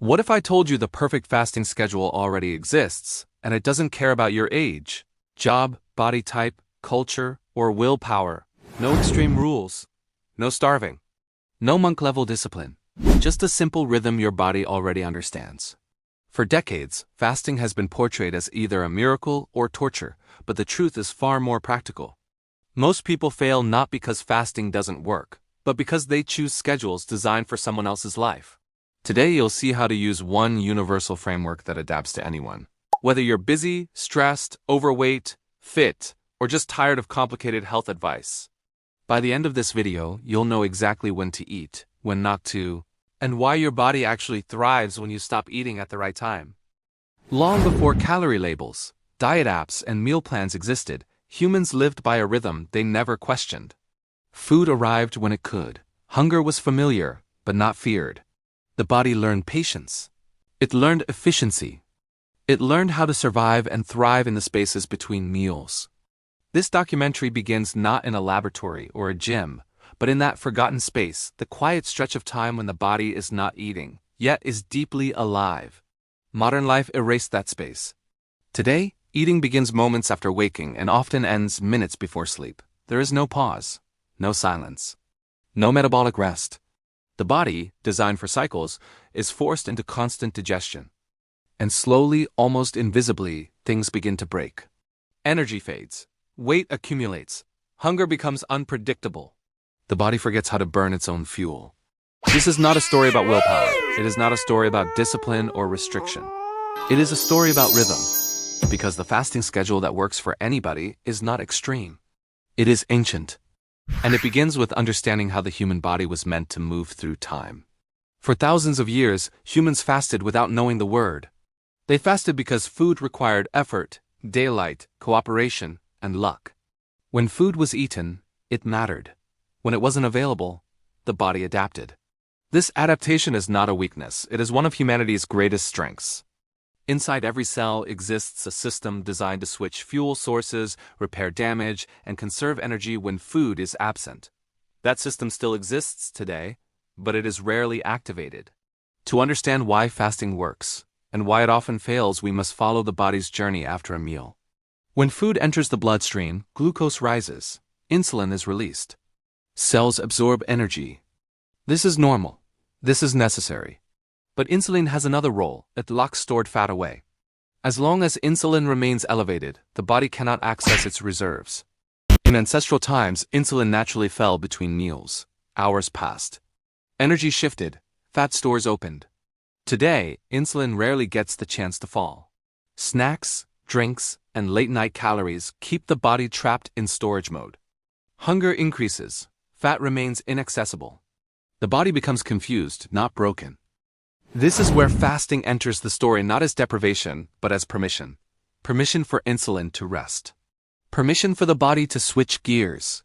What if I told you the perfect fasting schedule already exists, and it doesn't care about your age, job, body type, culture, or willpower? No extreme rules. No starving. No monk-level discipline. Just a simple rhythm your body already understands. For decades, fasting has been portrayed as either a miracle or torture, but the truth is far more practical. Most people fail not because fasting doesn't work, but because they choose schedules designed for someone else's life. Today you'll see how to use one universal framework that adapts to anyone. Whether you're busy, stressed, overweight, fit, or just tired of complicated health advice. By the end of this video, you'll know exactly when to eat, when not to, and why your body actually thrives when you stop eating at the right time. Long before calorie labels, diet apps, and meal plans existed, humans lived by a rhythm they never questioned. Food arrived when it could. Hunger was familiar, but not feared. The body learned patience. It learned efficiency. It learned how to survive and thrive in the spaces between meals. This documentary begins not in a laboratory or a gym, but in that forgotten space, the quiet stretch of time when the body is not eating, yet is deeply alive. Modern life erased that space. Today, eating begins moments after waking and often ends minutes before sleep. There is no pause, no silence, no metabolic rest. The body, designed for cycles, is forced into constant digestion. And slowly, almost invisibly, things begin to break. Energy fades. Weight accumulates. Hunger becomes unpredictable. The body forgets how to burn its own fuel. This is not a story about willpower. It is not a story about discipline or restriction. It is a story about rhythm. Because the fasting schedule that works for anybody is not extreme. It is ancient. And it begins with understanding how the human body was meant to move through time. For thousands of years, humans fasted without knowing the word. They fasted because food required effort, daylight, cooperation, and luck. When food was eaten, it mattered. When it wasn't available, the body adapted. This adaptation is not a weakness, it is one of humanity's greatest strengths. Inside every cell exists a system designed to switch fuel sources, repair damage, and conserve energy when food is absent. That system still exists today, but it is rarely activated. To understand why fasting works, and why it often fails, we must follow the body's journey after a meal. When food enters the bloodstream, glucose rises, insulin is released. Cells absorb energy. This is normal. This is necessary. But insulin has another role, it locks stored fat away. As long as insulin remains elevated, the body cannot access its reserves. In ancestral times, insulin naturally fell between meals. Hours passed. Energy shifted, fat stores opened. Today, insulin rarely gets the chance to fall. Snacks, drinks, and late-night calories keep the body trapped in storage mode. Hunger increases, fat remains inaccessible. The body becomes confused, not broken. This is where fasting enters the story not as deprivation, but as permission. Permission for insulin to rest. Permission for the body to switch gears.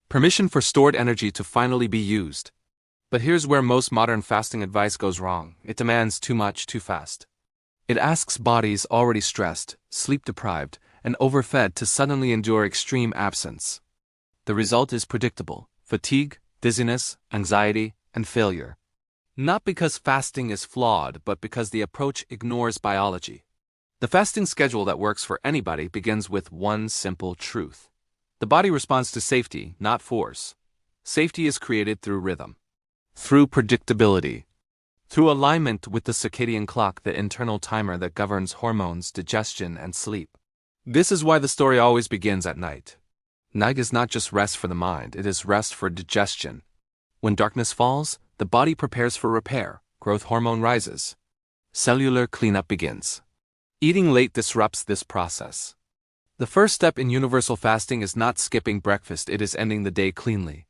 Permission for stored energy to finally be used. But here's where most modern fasting advice goes wrong. It demands too much too fast. It asks bodies already stressed, sleep-deprived, and overfed to suddenly endure extreme absence. The result is predictable: fatigue, dizziness, anxiety, and failure. Not because fasting is flawed, but because the approach ignores biology. The fasting schedule that works for anybody begins with one simple truth. The body responds to safety, not force. Safety is created through rhythm, through predictability, through alignment with the circadian clock, the internal timer that governs hormones, digestion, and sleep. This is why the story always begins at night. Night is not just rest for the mind, it is rest for digestion. When darkness falls, the body prepares for repair, growth hormone rises. Cellular cleanup begins. Eating late disrupts this process. The first step in universal fasting is not skipping breakfast, it is ending the day cleanly.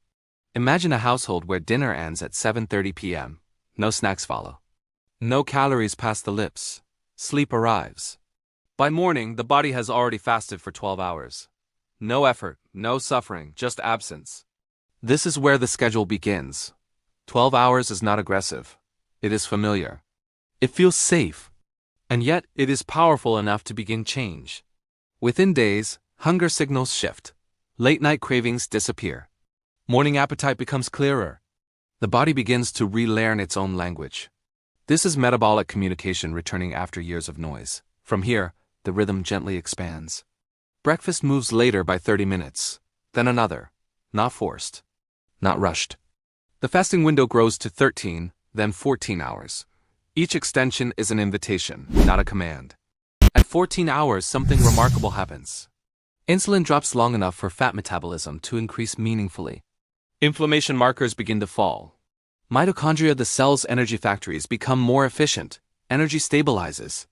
Imagine a household where dinner ends at 7:30 p.m. No snacks follow. No calories pass the lips. Sleep arrives. By morning, the body has already fasted for 12 hours. No effort, no suffering, just absence. This is where the schedule begins. 12 hours is not aggressive. It is familiar. It feels safe. And yet, it is powerful enough to begin change. Within days, hunger signals shift. Late-night cravings disappear. Morning appetite becomes clearer. The body begins to relearn its own language. This is metabolic communication returning after years of noise. From here, the rhythm gently expands. Breakfast moves later by 30 minutes, then another. Not forced. Not rushed. The fasting window grows to 13, then 14 hours. Each extension is an invitation, not a command. At 14 hours, something remarkable happens. Insulin drops long enough for fat metabolism to increase meaningfully. Inflammation markers begin to fall. Mitochondria, the cell's energy factories, become more efficient. Energy stabilizes.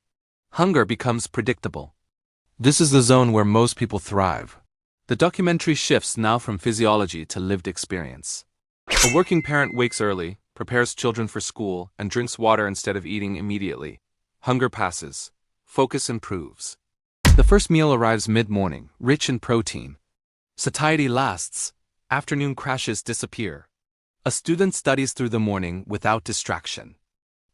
Hunger becomes predictable. This is the zone where most people thrive. The documentary shifts now from physiology to lived experience. A working parent wakes early, prepares children for school, and drinks water instead of eating immediately. Hunger passes. Focus improves. The first meal arrives mid-morning, rich in protein. Satiety lasts. Afternoon crashes disappear. A student studies through the morning without distraction.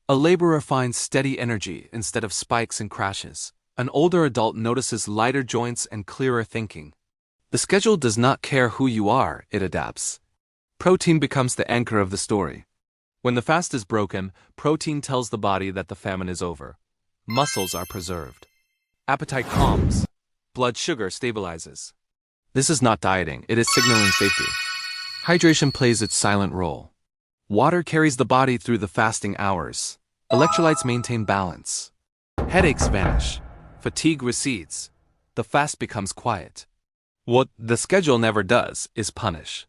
A laborer finds steady energy instead of spikes and crashes. An older adult notices lighter joints and clearer thinking. The schedule does not care who you are, it adapts. Protein becomes the anchor of the story. When the fast is broken, protein tells the body that the famine is over. Muscles are preserved. Appetite calms. Blood sugar stabilizes. This is not dieting, it is signaling safety. Hydration plays its silent role. Water carries the body through the fasting hours. Electrolytes maintain balance. Headaches vanish. Fatigue recedes. The fast becomes quiet. What the schedule never does is punish.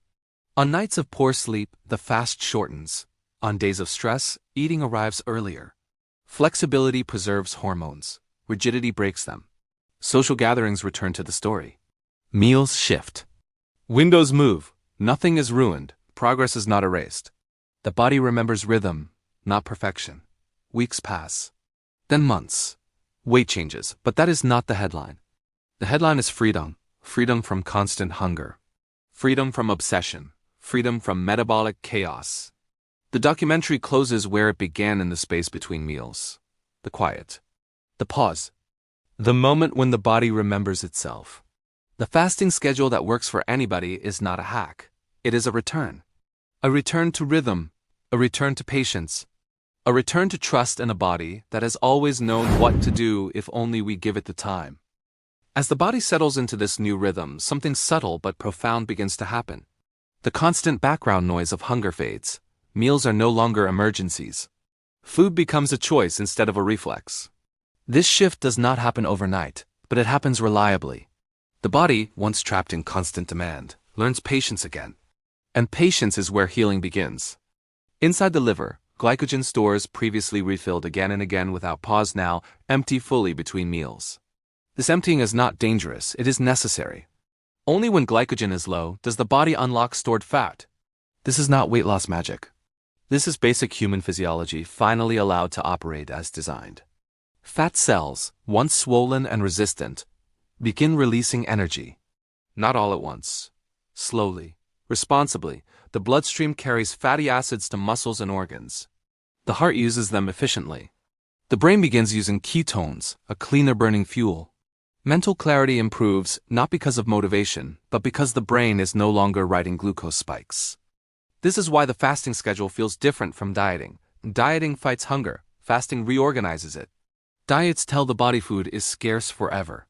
On nights of poor sleep, the fast shortens. On days of stress, eating arrives earlier. Flexibility preserves hormones. Rigidity breaks them. Social gatherings return to the story. Meals shift. Windows move. Nothing is ruined. Progress is not erased. The body remembers rhythm, not perfection. Weeks pass. Then months. Weight changes, but that is not the headline. The headline is freedom. Freedom from constant hunger. Freedom from obsession. Freedom from metabolic chaos. The documentary closes where it began in the space between meals. The quiet. The pause. The moment when the body remembers itself. The fasting schedule that works for anybody is not a hack. It is a return. A return to rhythm. A return to patience. A return to trust in a body that has always known what to do if only we give it the time. As the body settles into this new rhythm, something subtle but profound begins to happen. The constant background noise of hunger fades. Meals are no longer emergencies. Food becomes a choice instead of a reflex. This shift does not happen overnight, but it happens reliably. The body, once trapped in constant demand, learns patience again. And patience is where healing begins. Inside the liver, glycogen stores previously refilled again and again without pause now empty fully between meals. This emptying is not dangerous, it is necessary. Only when glycogen is low does the body unlock stored fat. This is not weight loss magic. This is basic human physiology finally allowed to operate as designed. Fat cells, once swollen and resistant, begin releasing energy. Not all at once. Slowly, responsibly, the bloodstream carries fatty acids to muscles and organs. The heart uses them efficiently. The brain begins using ketones, a cleaner burning fuel. Mental clarity improves not because of motivation, but because the brain is no longer writing glucose spikes. This is why the fasting schedule feels different from dieting. Dieting fights hunger, fasting reorganizes it. Diets tell the body food is scarce forever.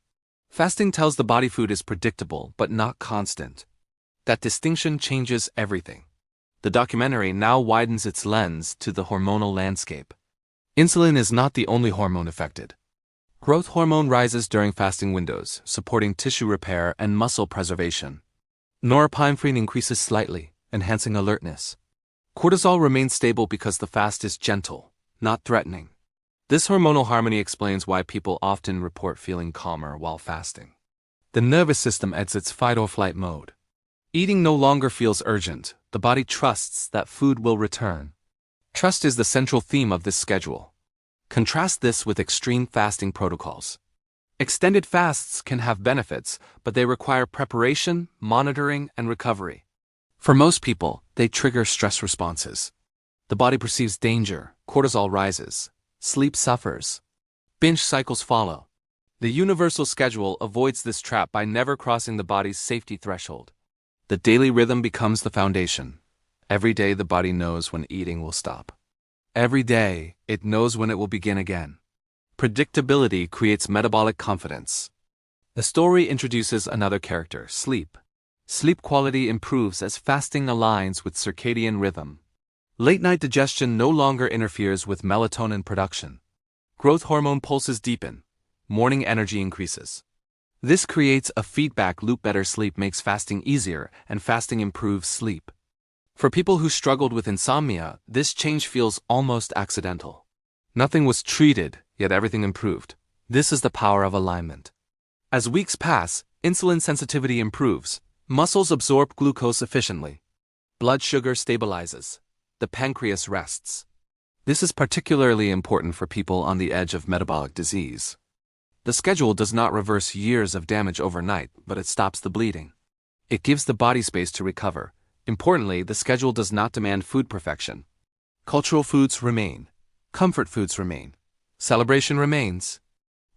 Fasting tells the body food is predictable but not constant. That distinction changes everything. The documentary now widens its lens to the hormonal landscape. Insulin is not the only hormone affected. Growth hormone rises during fasting windows, supporting tissue repair and muscle preservation. Norepinephrine increases slightly, enhancing alertness. Cortisol remains stable because the fast is gentle, not threatening. This hormonal harmony explains why people often report feeling calmer while fasting. The nervous system exits fight-or-flight mode. Eating no longer feels urgent. The body trusts that food will return. Trust is the central theme of this schedule. Contrast this with extreme fasting protocols. Extended fasts can have benefits, but they require preparation, monitoring, and recovery. For most people, they trigger stress responses. The body perceives danger, cortisol rises, sleep suffers. Binge cycles follow. The universal schedule avoids this trap by never crossing the body's safety threshold. The daily rhythm becomes the foundation. Every day the body knows when eating will stop. Every day, it knows when it will begin again. Predictability creates metabolic confidence. The story introduces another character, sleep. Sleep quality improves as fasting aligns with circadian rhythm. Late-night digestion no longer interferes with melatonin production. Growth hormone pulses deepen. Morning energy increases. This creates a feedback loop. Better sleep makes fasting easier, and fasting improves sleep. For people who struggled with insomnia, this change feels almost accidental. Nothing was treated, yet everything improved. This is the power of alignment. As weeks pass, insulin sensitivity improves. Muscles absorb glucose efficiently. Blood sugar stabilizes. The pancreas rests. This is particularly important for people on the edge of metabolic disease. The schedule does not reverse years of damage overnight, but it stops the bleeding. It gives the body space to recover. Importantly, the schedule does not demand food perfection. Cultural foods remain. Comfort foods remain. Celebration remains.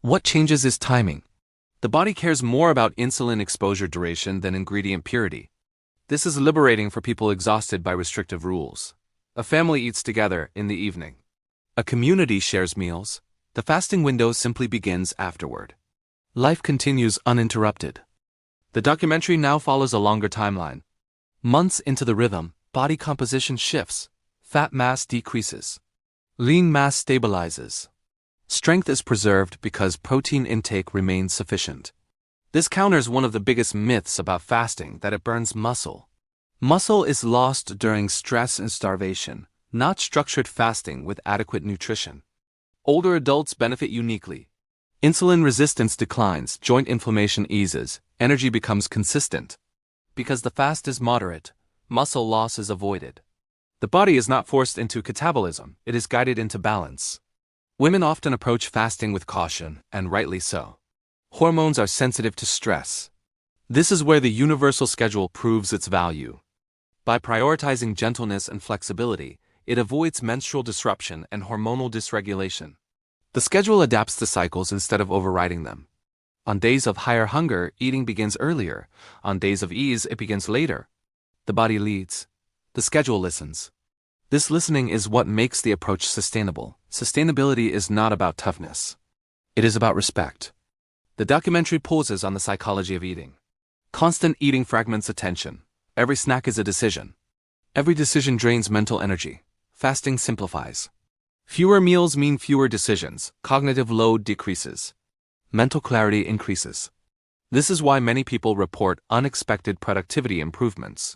What changes is timing. The body cares more about insulin exposure duration than ingredient purity. This is liberating for people exhausted by restrictive rules. A family eats together in the evening. A community shares meals. The fasting window simply begins afterward. Life continues uninterrupted. The documentary now follows a longer timeline. Months into the rhythm, body composition shifts. Fat mass decreases. Lean mass stabilizes. Strength is preserved because protein intake remains sufficient. This counters one of the biggest myths about fasting, that it burns muscle. Muscle is lost during stress and starvation, not structured fasting with adequate nutrition. Older adults benefit uniquely. Insulin resistance declines, joint inflammation eases, energy becomes consistent. Because the fast is moderate, muscle loss is avoided. The body is not forced into catabolism, it is guided into balance. Women often approach fasting with caution, and rightly so. Hormones are sensitive to stress. This is where the universal schedule proves its value. By prioritizing gentleness and flexibility, it avoids menstrual disruption and hormonal dysregulation. The schedule adapts to cycles instead of overriding them. On days of higher hunger, eating begins earlier. On days of ease, it begins later. The body leads. The schedule listens. This listening is what makes the approach sustainable. Sustainability is not about toughness. It is about respect. The documentary pauses on the psychology of eating. Constant eating fragments attention. Every snack is a decision. Every decision drains mental energy. Fasting simplifies. Fewer meals mean fewer decisions. Cognitive load decreases. Mental clarity increases. This is why many people report unexpected productivity improvements.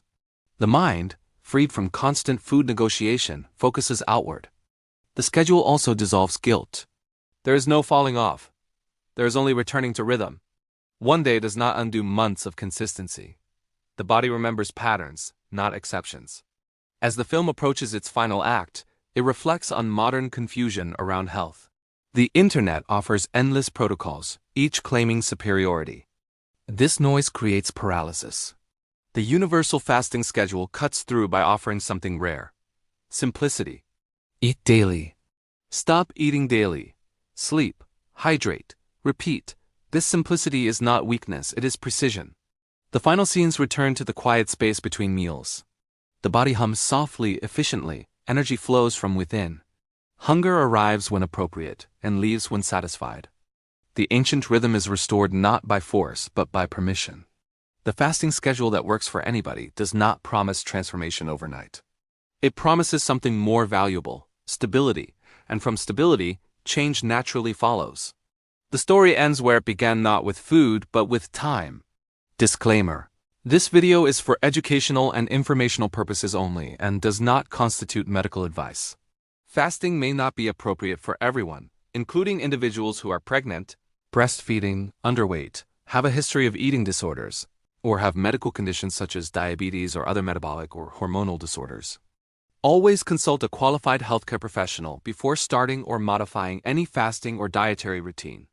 The mind, freed from constant food negotiation, focuses outward. The schedule also dissolves guilt. There is no falling off. There is only returning to rhythm. One day does not undo months of consistency. The body remembers patterns, not exceptions. As the film approaches its final act, it reflects on modern confusion around health. The internet offers endless protocols, each claiming superiority. This noise creates paralysis. The universal fasting schedule cuts through by offering something rare. Simplicity. Eat daily. Stop eating daily. Sleep. Hydrate. Repeat. This simplicity is not weakness, it is precision. The final scenes return to the quiet space between meals. The body hums softly, efficiently, energy flows from within. Hunger arrives when appropriate, and leaves when satisfied. The ancient rhythm is restored not by force, but by permission. The fasting schedule that works for anybody does not promise transformation overnight. It promises something more valuable, stability, and from stability, change naturally follows. The story ends where it began, not with food, but with time. Disclaimer: this video is for educational and informational purposes only and does not constitute medical advice. Fasting may not be appropriate for everyone, including individuals who are pregnant, breastfeeding, underweight, have a history of eating disorders, or have medical conditions such as diabetes or other metabolic or hormonal disorders. Always consult a qualified healthcare professional before starting or modifying any fasting or dietary routine.